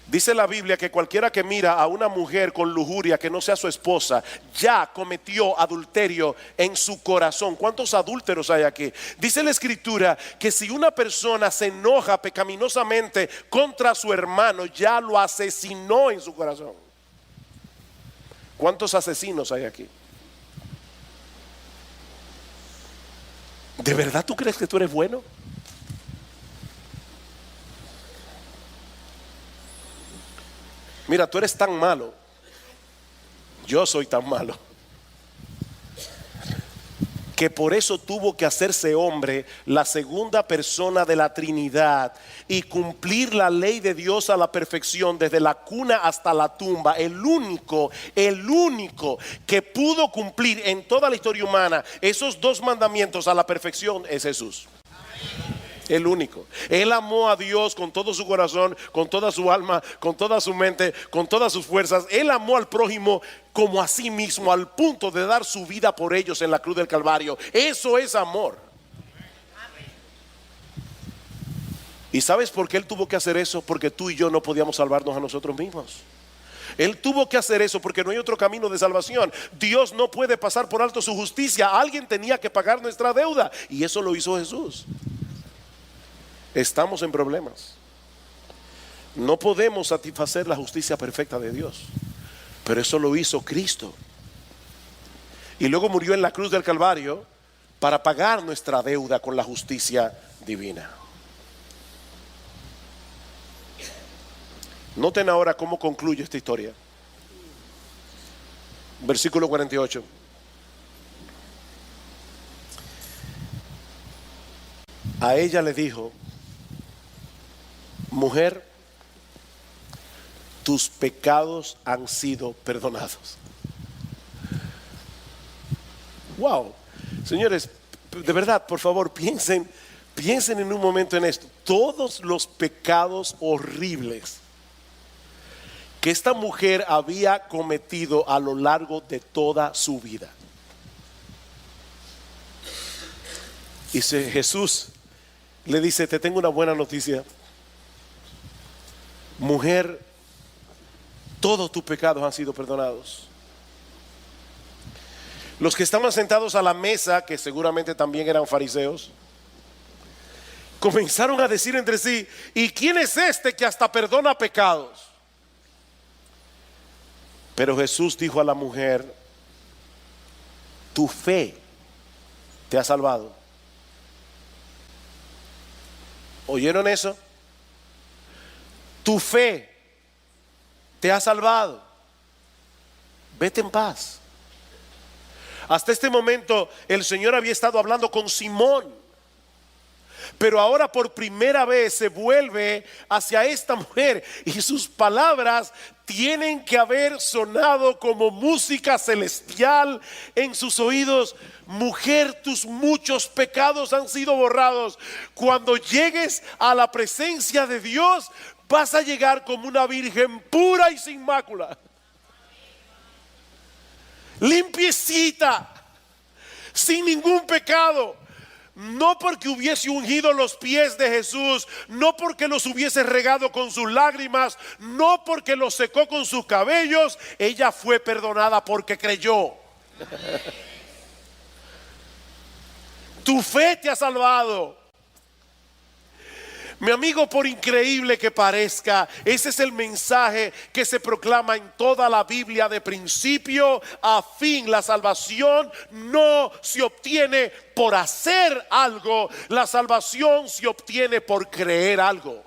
Dice la Biblia que cualquiera que mira a una mujer con lujuria que no sea su esposa, ya cometió adulterio en su corazón. ¿Cuántos adúlteros hay aquí? Dice la Escritura que si una persona se enoja pecaminosamente contra su hermano, ya lo asesinó en su corazón. ¿Cuántos asesinos hay aquí? ¿De verdad tú crees que tú eres bueno? Mira, tú eres tan malo, yo soy tan malo, que por eso tuvo que hacerse hombre, la segunda persona de la Trinidad, y cumplir la ley de Dios a la perfección, desde la cuna hasta la tumba. El único que pudo cumplir en toda la historia humana esos 2 mandamientos a la perfección es Jesús. El único. Él amó a Dios con todo su corazón, con toda su alma, con toda su mente, con todas sus fuerzas. Él amó al prójimo como a sí mismo, al punto de dar su vida por ellos en la cruz del Calvario. Eso es amor. ¿Y sabes por qué Él tuvo que hacer eso? Porque tú y yo no podíamos salvarnos a nosotros mismos. Él tuvo que hacer eso porque no hay otro camino de salvación. Dios no puede pasar por alto su justicia. Alguien tenía que pagar nuestra deuda, y eso lo hizo Jesús. Estamos en problemas. No podemos satisfacer la justicia perfecta de Dios, pero eso lo hizo Cristo. Y luego murió en la cruz del Calvario para pagar nuestra deuda con la justicia divina. Noten ahora cómo concluye esta historia. Versículo 48. A ella le dijo: mujer, tus pecados han sido perdonados. Wow, señores, de verdad, por favor, piensen en un momento en esto. Todos los pecados horribles que esta mujer había cometido a lo largo de toda su vida. Y Jesús le dice: te tengo una buena noticia. Mujer, todos tus pecados han sido perdonados. Los que estaban sentados a la mesa, que seguramente también eran fariseos, comenzaron a decir entre sí: ¿y quién es este que hasta perdona pecados? Pero Jesús dijo a la mujer: Tu fe te ha salvado. ¿Oyeron eso? Tu fe te ha salvado. Vete en paz. Hasta este momento el Señor había estado hablando con Simón, pero ahora por primera vez se vuelve hacia esta mujer y sus palabras tienen que haber sonado como música celestial en sus oídos. Mujer, tus muchos pecados han sido borrados. Cuando llegues a la presencia de Dios, vas a llegar como una virgen pura y sin mácula, limpiecita, sin ningún pecado. No porque hubiese ungido los pies de Jesús, no porque los hubiese regado con sus lágrimas, no porque los secó con sus cabellos. Ella fue perdonada porque creyó. Tu fe te ha salvado. Mi amigo, por increíble que parezca, ese es el mensaje que se proclama en toda la Biblia de principio a fin. La salvación no se obtiene por hacer algo, la salvación se obtiene por creer algo.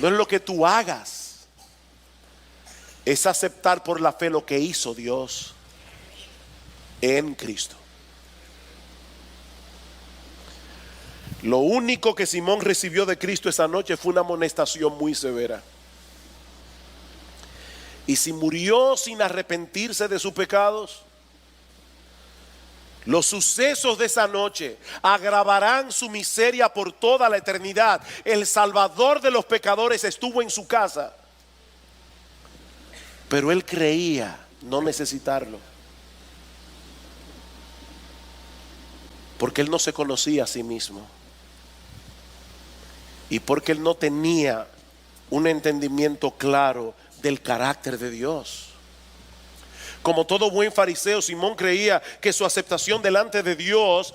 No es lo que tú hagas, es aceptar por la fe lo que hizo Dios en Cristo. Lo único que Simón recibió de Cristo esa noche fue una amonestación muy severa. Y si murió sin arrepentirse de sus pecados, los sucesos de esa noche agravarán su miseria por toda la eternidad. El Salvador de los pecadores estuvo en su casa, pero él creía no necesitarlo, porque él no se conocía a sí mismo. Y porque él no tenía un entendimiento claro del carácter de Dios. Como todo buen fariseo, Simón creía que su aceptación delante de Dios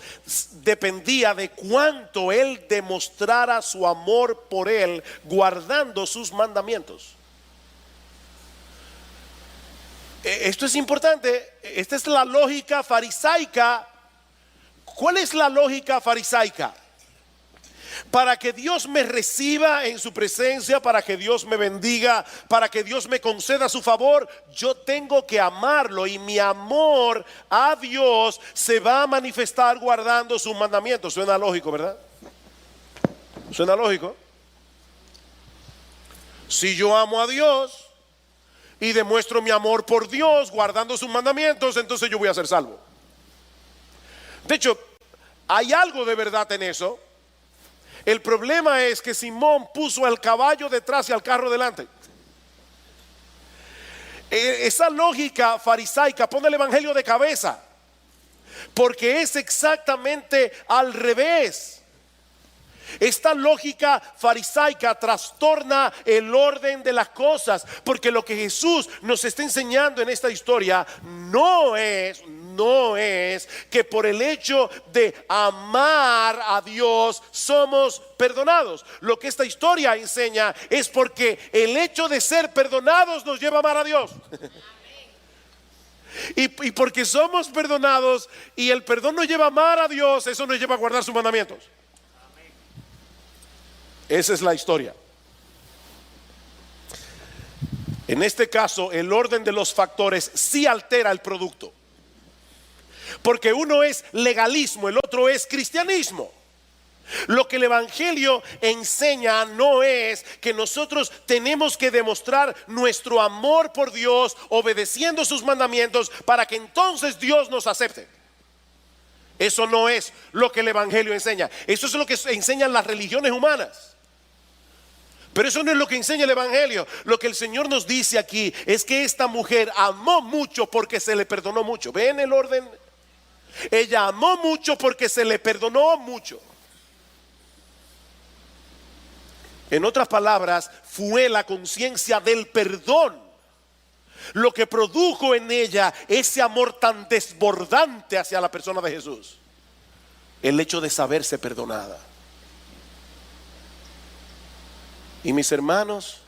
dependía de cuánto él demostrara su amor por él, guardando sus mandamientos. Esto es importante. Esta es la lógica farisaica. ¿Cuál es la lógica farisaica? Para que Dios me reciba en su presencia, para que Dios me bendiga, para que Dios me conceda su favor, yo tengo que amarlo, y mi amor a Dios se va a manifestar guardando sus mandamientos. Suena lógico, ¿verdad? Suena lógico. Si yo amo a Dios y demuestro mi amor por Dios guardando sus mandamientos, entonces yo voy a ser salvo. De hecho, hay algo de verdad en eso. El problema es que Simón puso al caballo detrás y al carro delante. Esa lógica farisaica pone el evangelio de cabeza, porque es exactamente al revés. Esta lógica farisaica trastorna el orden de las cosas, porque lo que Jesús nos está enseñando en esta historia no es que por el hecho de amar a Dios somos perdonados. Lo que esta historia enseña es porque el hecho de ser perdonados nos lleva a amar a Dios. Y porque somos perdonados y el perdón nos lleva a amar a Dios, eso nos lleva a guardar sus mandamientos. Esa es la historia. En este caso, el orden de los factores sí altera el producto, porque uno es legalismo, el otro es cristianismo. Lo que el evangelio enseña no es que nosotros tenemos que demostrar nuestro amor por Dios obedeciendo sus mandamientos para que entonces Dios nos acepte. Eso no es lo que el evangelio enseña. Eso es lo que enseñan las religiones humanas. Pero eso no es lo que enseña el evangelio. Lo que el Señor nos dice aquí es que esta mujer amó mucho porque se le perdonó mucho. ¿Ven el orden? Ella amó mucho porque se le perdonó mucho. En otras palabras, fue la conciencia del perdón lo que produjo en ella ese amor tan desbordante hacia la persona de Jesús. El hecho de saberse perdonada. Y mis hermanos,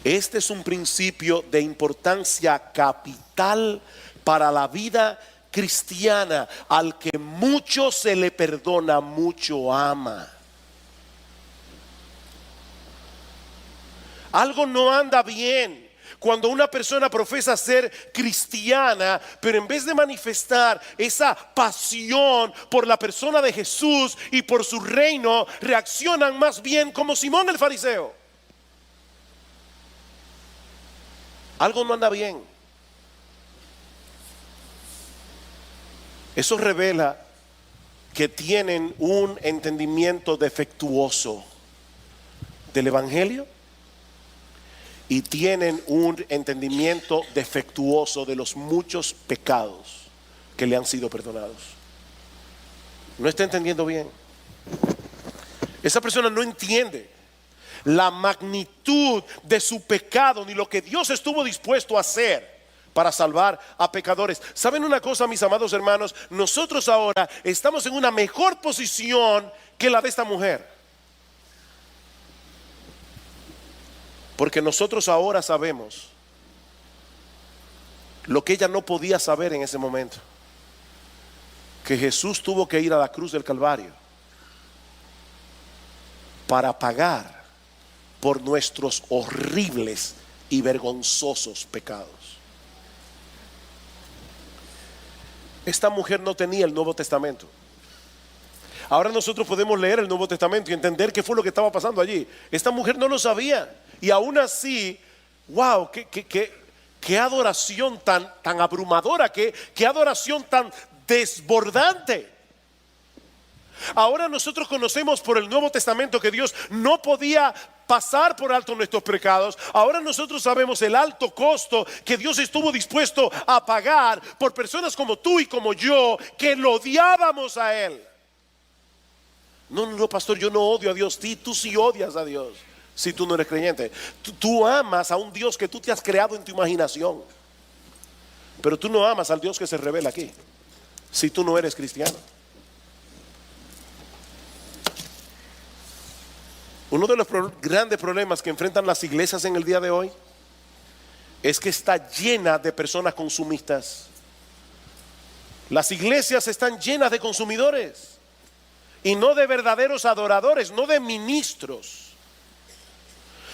Este es un principio de importancia capital para la vida cristiana. Al que mucho se le perdona, mucho ama. Algo no anda bien cuando una persona profesa ser cristiana, pero en vez de manifestar esa pasión por la persona de Jesús y por su reino, reaccionan más bien como Simón el fariseo. Algo no anda bien. Eso revela que tienen un entendimiento defectuoso del evangelio y tienen un entendimiento defectuoso de los muchos pecados que le han sido perdonados. No está entendiendo bien. Esa persona no entiende la magnitud de su pecado ni lo que Dios estuvo dispuesto a hacer para salvar a pecadores. ¿Saben una cosa, mis amados hermanos? Nosotros ahora estamos en una mejor posición que la de esta mujer. Porque nosotros ahora sabemos lo que ella no podía saber en ese momento: que Jesús tuvo que ir a la cruz del Calvario para pagar por nuestros horribles y vergonzosos pecados. Esta mujer no tenía el Nuevo Testamento. Ahora nosotros podemos leer el Nuevo Testamento y entender qué fue lo que estaba pasando allí. Esta mujer no lo sabía. Y aún así, wow, qué adoración tan abrumadora, qué adoración tan desbordante. Ahora nosotros conocemos por el Nuevo Testamento que Dios no podía pasar por alto nuestros pecados. Ahora nosotros sabemos el alto costo que Dios estuvo dispuesto a pagar por personas como tú y como yo, que lo odiábamos a Él. No, pastor, yo no odio a Dios. Tú sí odias a Dios si tú no eres creyente. Tú amas a un Dios que tú te has creado en tu imaginación, pero tú no amas al Dios que se revela aquí si tú no eres cristiano. Uno de los grandes problemas que enfrentan las iglesias en el día de hoy es que está llena de personas consumistas. Las iglesias están llenas de consumidores y no de verdaderos adoradores, no de ministros.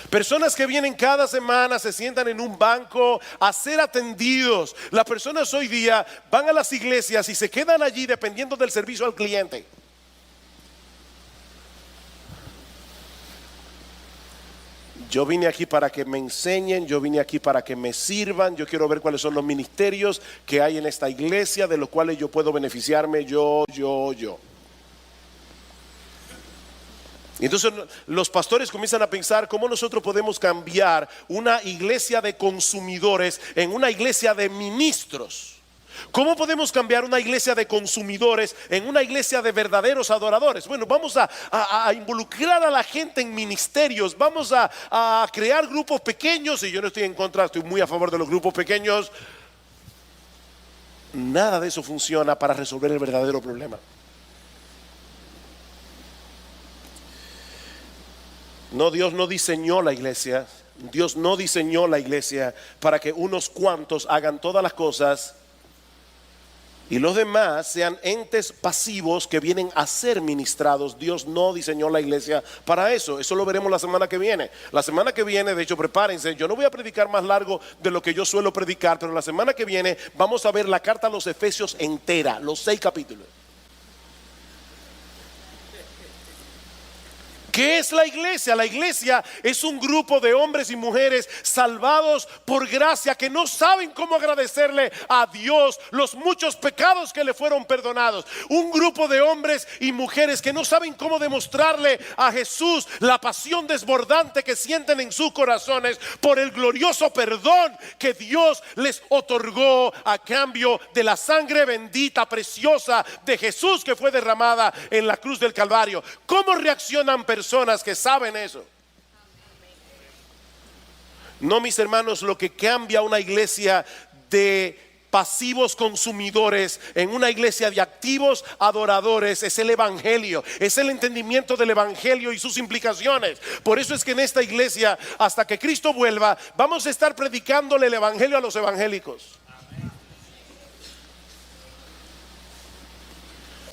Personas que vienen cada semana, se sientan en un banco a ser atendidos. Las personas hoy día van a las iglesias y se quedan allí dependiendo del servicio al cliente. Yo vine aquí para que me enseñen, yo vine aquí para que me sirvan, yo quiero ver cuáles son los ministerios que hay en esta iglesia de los cuales yo puedo beneficiarme, yo. Y entonces los pastores comienzan a pensar cómo nosotros podemos cambiar una iglesia de consumidores en una iglesia de ministros. ¿Cómo podemos cambiar una iglesia de consumidores en una iglesia de verdaderos adoradores? Bueno, vamos a involucrar a la gente en ministerios. Vamos a crear grupos pequeños. Y yo no estoy en contra, estoy muy a favor de los grupos pequeños. Nada de eso funciona para resolver el verdadero problema. No, Dios no diseñó la iglesia. Dios no diseñó la iglesia para que unos cuantos hagan todas las cosas y los demás sean entes pasivos que vienen a ser ministrados. Dios no diseñó la iglesia para eso. Eso lo veremos la semana que viene. La semana que viene, de hecho, prepárense. Yo no voy a predicar más largo de lo que yo suelo predicar, pero la semana que viene vamos a ver la carta a los Efesios entera, los 6 capítulos. ¿Qué es la iglesia? La iglesia es un grupo de hombres y mujeres salvados por gracia que no saben cómo agradecerle a Dios los muchos pecados que le fueron perdonados. Un grupo de hombres y mujeres que no saben cómo demostrarle a Jesús la pasión desbordante que sienten en sus corazones por el glorioso perdón que Dios les otorgó a cambio de la sangre bendita, preciosa de Jesús que fue derramada en la cruz del Calvario. ¿Cómo reaccionan personas que saben eso? No, mis hermanos, lo que cambia una iglesia de pasivos consumidores en una iglesia de activos adoradores. Es el evangelio, es el entendimiento del evangelio y sus implicaciones. Por eso es que en esta iglesia, hasta que Cristo vuelva, vamos a estar predicándole el evangelio a los evangélicos.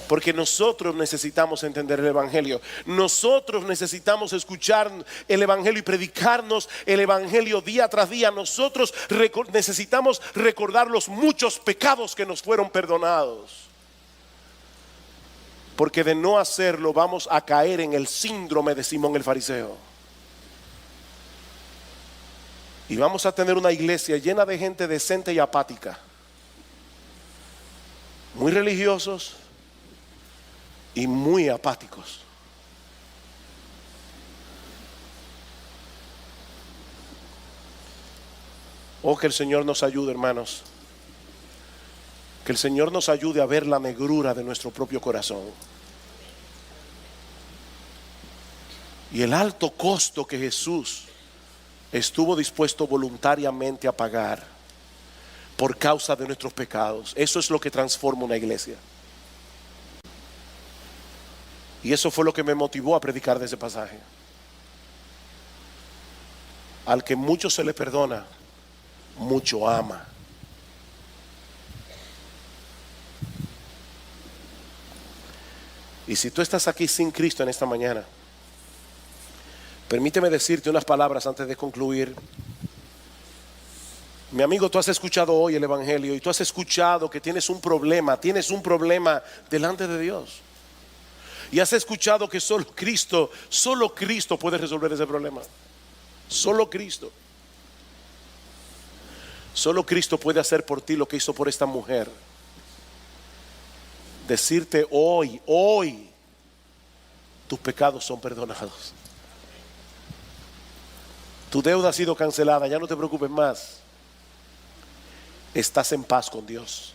Porque nosotros necesitamos entender el evangelio. Nosotros necesitamos escuchar el evangelio y predicarnos el evangelio día tras día. Nosotros necesitamos recordar los muchos pecados que nos fueron perdonados. Porque de no hacerlo vamos a caer en el síndrome de Simón el fariseo. Y vamos a tener una iglesia llena de gente decente y apática. Muy religiosos y muy apáticos. Oh, que el Señor nos ayude, hermanos. Que el Señor nos ayude a ver la negrura de nuestro propio corazón y el alto costo que Jesús estuvo dispuesto voluntariamente a pagar por causa de nuestros pecados. Eso es lo que transforma una iglesia. Y eso fue lo que me motivó a predicar de ese pasaje. Al que mucho se le perdona, mucho ama. Y si tú estás aquí sin Cristo en esta mañana, permíteme decirte unas palabras antes de concluir. Mi amigo, tú has escuchado hoy el evangelio y tú has escuchado que tienes un problema delante de Dios. Y has escuchado que solo Cristo puede resolver ese problema. Solo Cristo. Solo Cristo puede hacer por ti lo que hizo por esta mujer. Decirte hoy, tus pecados son perdonados. Tu deuda ha sido cancelada, ya no te preocupes más. Estás en paz con Dios.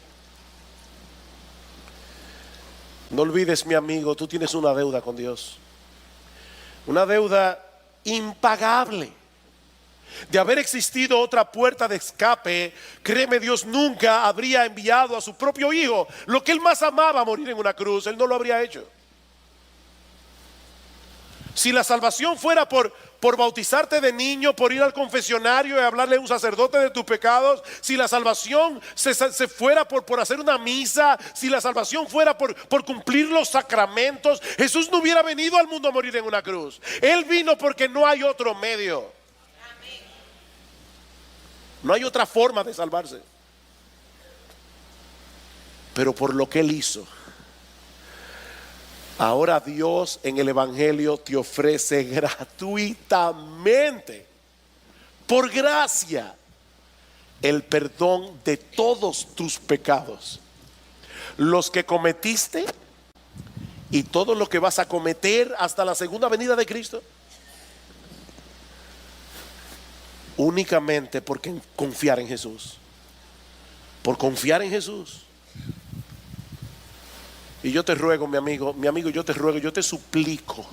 No olvides, mi amigo, tú tienes una deuda con Dios. Una deuda impagable. De haber existido otra puerta de escape, créeme, Dios nunca habría enviado a su propio hijo, lo que él más amaba, a morir en una cruz. Él no lo habría hecho. Si la salvación fuera por bautizarte de niño, por ir al confesionario y hablarle a un sacerdote de tus pecados, si la salvación se fuera por hacer una misa, si la salvación fuera por cumplir los sacramentos, Jesús no hubiera venido al mundo a morir en una cruz. Él vino porque no hay otro medio. No hay otra forma de salvarse. Pero por lo que Él hizo, ahora Dios en el evangelio te ofrece gratuitamente, por gracia, el perdón de todos tus pecados, los que cometiste y todo lo que vas a cometer hasta la segunda venida de Cristo. Únicamente por confiar en Jesús. Por confiar en Jesús. Y yo te ruego, mi amigo, yo te ruego, yo te suplico,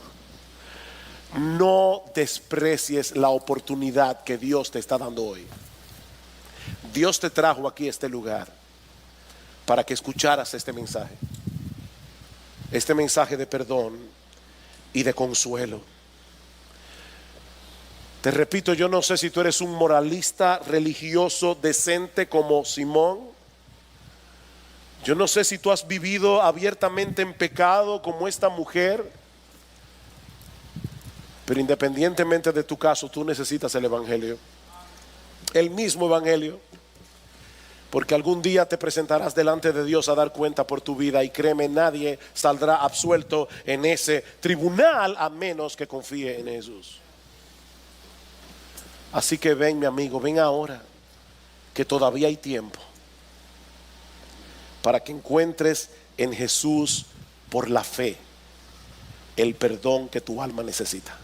no desprecies la oportunidad que Dios te está dando hoy. Dios te trajo aquí a este lugar para que escucharas este mensaje de perdón y de consuelo. Te repito, yo no sé si tú eres un moralista religioso decente como Simón. Yo no sé si tú has vivido abiertamente en pecado como esta mujer. Pero independientemente de tu caso, tú necesitas el evangelio. El mismo evangelio. Porque algún día te presentarás delante de Dios a dar cuenta por tu vida. Y créeme, nadie saldrá absuelto en ese tribunal a menos que confíe en Jesús. Así que ven, mi amigo, ven ahora, que todavía hay tiempo para que encuentres en Jesús, por la fe, el perdón que tu alma necesita.